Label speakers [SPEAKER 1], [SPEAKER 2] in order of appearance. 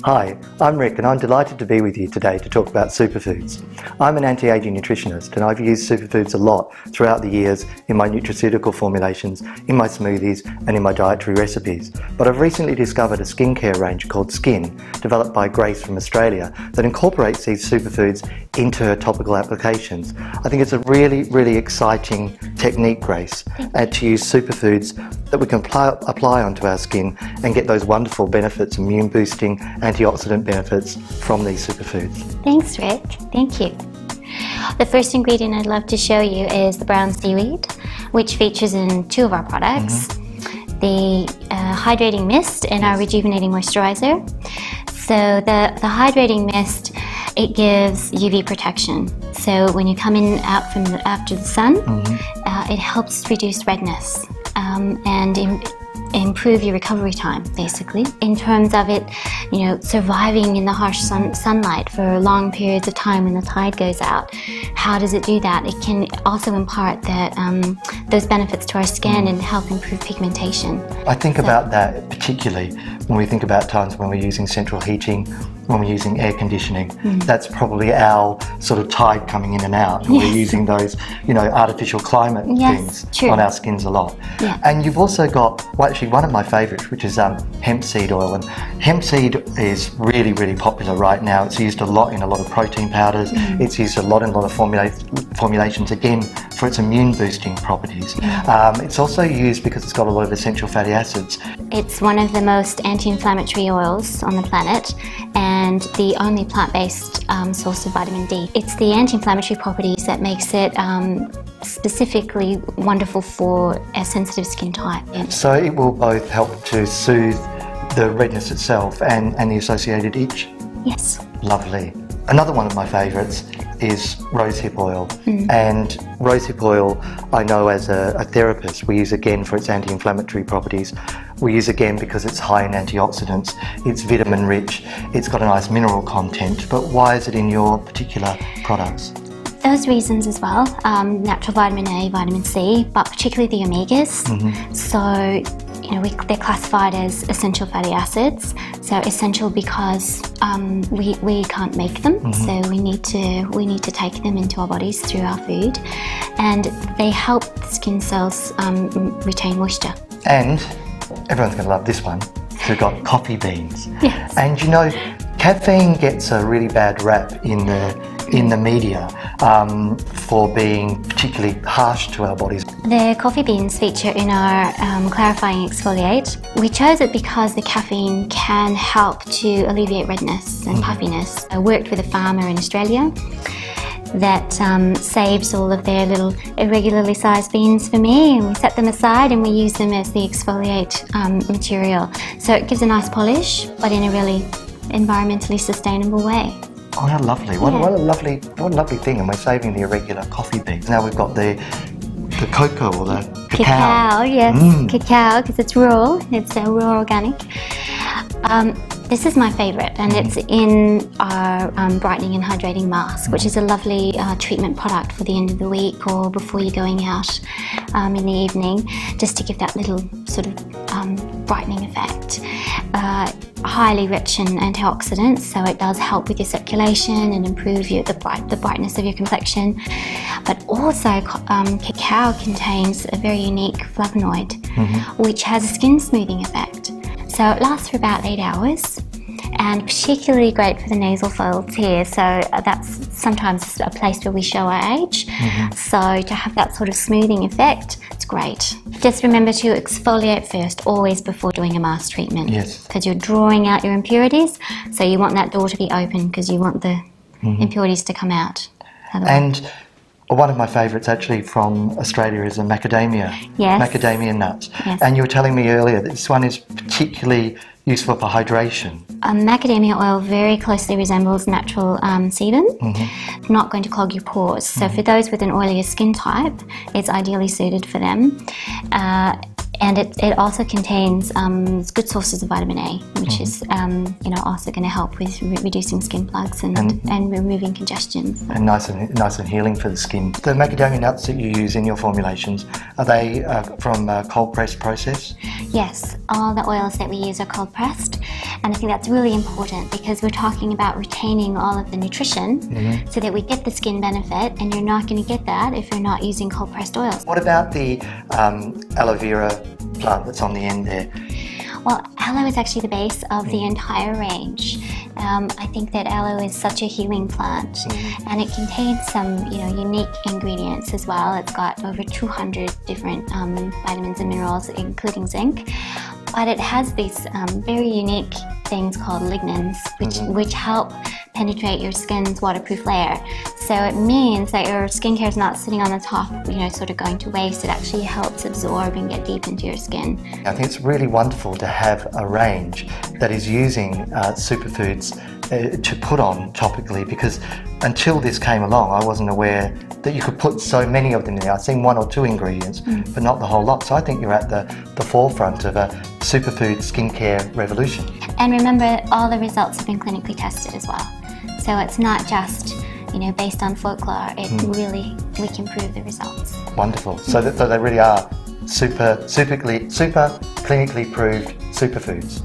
[SPEAKER 1] Hi, I'm Rick and I'm delighted to be with you today to talk about superfoods. I'm an anti-aging nutritionist and I've used superfoods a lot throughout the years in my nutraceutical formulations, in my smoothies and in my dietary recipes. But I've recently discovered a skincare range called zk'in, developed by Grace from Australia, that incorporates these superfoods into her topical applications. I think it's a really exciting technique, Grace, to use superfoods that we can apply onto our skin and get those wonderful benefits, immune boosting, antioxidant benefits from these superfoods.
[SPEAKER 2] Thanks, Rick. Thank you. The first ingredient I'd love to show you is the brown seaweed, which features in 2 of our products. The hydrating mist and our rejuvenating moisturizer. So the hydrating mist, it gives UV protection. So when you come in after the sun, it helps reduce redness and improve your recovery time, basically. In terms of it, surviving in the harsh sunlight for long periods of time when the tide goes out, how does it do that? It can also impart those benefits to our skin and help improve pigmentation.
[SPEAKER 1] I think about that particularly when we think about times when we're using central heating, when we're using air conditioning. That's probably our sort of tide coming in and out. And we're using those, artificial climate things on our skins a lot. And you've also got, well, actually one of my favourites, which is hemp seed oil. And hemp seed is really popular right now. It's used a lot in a lot of protein powders. It's used a lot in a lot of formulations, again, for its immune boosting properties. It's also used because it's got a lot of essential fatty acids.
[SPEAKER 2] It's one of the most anti-inflammatory oils on the planet and the only plant-based source of vitamin D. It's the anti-inflammatory properties that makes it specifically wonderful for a sensitive skin type.
[SPEAKER 1] So it will both help to soothe the redness itself and the associated itch?
[SPEAKER 2] Yes.
[SPEAKER 1] Lovely. Another one of my favourites is rosehip oil. And rosehip oil, I know as a therapist, we use again for its anti-inflammatory properties. We use again because it's high in antioxidants, it's vitamin rich, it's got a nice mineral content. But why is it in your particular products?
[SPEAKER 2] Those reasons as well, natural vitamin A, vitamin C, but particularly the omegas. So, they're classified as essential fatty acids. So essential because we can't make them, so we need to take them into our bodies through our food, and they help the skin cells retain moisture. And
[SPEAKER 1] everyone's going to love this one. So we've got coffee beans.
[SPEAKER 2] Yes.
[SPEAKER 1] And caffeine gets a really bad rap in the media for being particularly harsh to our bodies.
[SPEAKER 2] The coffee beans feature in our clarifying exfoliate. We chose it because the caffeine can help to alleviate redness and puffiness. I worked with a farmer in Australia that saves all of their little irregularly sized beans for me, and we set them aside and we use them as the exfoliate material. So it gives a nice polish, but in a really environmentally sustainable way.
[SPEAKER 1] Oh, how lovely. What a lovely thing. And we're saving the irregular coffee beans. Now we've got the cocoa or the cacao.
[SPEAKER 2] Cacao, yes. Cacao, because it's raw. It's raw organic. This is my favourite, and it's in our brightening and hydrating mask, which is a lovely treatment product for the end of the week or before you're going out in the evening, just to give that little sort of brightening effect. Highly rich in antioxidants, so it does help with your circulation and improve the brightness of your complexion. But also cacao contains a very unique flavonoid, which has a skin smoothing effect. So it lasts for about 8 hours, and particularly great for the nasal folds here. So that's sometimes a place where we show our age. So to have that sort of smoothing effect, it's great. Just remember to exfoliate first, always before doing a mask treatment.
[SPEAKER 1] Yes.
[SPEAKER 2] Because you're drawing out your impurities, so you want that door to be open because you want the impurities to come out.
[SPEAKER 1] And one of my favourites actually from Australia is a macadamia.
[SPEAKER 2] Yes.
[SPEAKER 1] Macadamia nuts.
[SPEAKER 2] Yes.
[SPEAKER 1] And you were telling me earlier that this one is particularly useful for hydration.
[SPEAKER 2] Macadamia oil very closely resembles natural sebum. Not going to clog your pores. So for those with an oilier skin type, it's ideally suited for them. And it also contains good sources of vitamin A, which is also going to help with reducing skin plugs and removing congestion.
[SPEAKER 1] And nice and healing for the skin. The macadamia nuts that you use in your formulations, are they from cold press process?
[SPEAKER 2] Yes, all the oils that we use are cold pressed, and I think that's really important because we're talking about retaining all of the nutrition so that we get the skin benefit, and you're not going to get that if you're not using cold pressed oils.
[SPEAKER 1] What about the aloe vera plant that's on the end there?
[SPEAKER 2] Well, aloe is actually the base of the entire range. I think that aloe is such a healing plant, and it contains some unique ingredients as well. It's got over 200 different vitamins and minerals, including zinc. But it has these very unique things called lignans, which help penetrate your skin's waterproof layer. So it means that your skincare is not sitting on the top, sort of going to waste. It actually helps absorb and get deep into your skin.
[SPEAKER 1] I think it's really wonderful to have a range that is using superfoods to put on topically, because until this came along I wasn't aware that you could put so many of them in there. I've seen 1 or 2 ingredients, but not the whole lot. So I think you're at the forefront of a superfood skincare revolution.
[SPEAKER 2] And remember, all the results have been clinically tested as well. So it's not just based on folklore. It really, we can prove the results.
[SPEAKER 1] Wonderful. So they really are super clinically proved superfoods.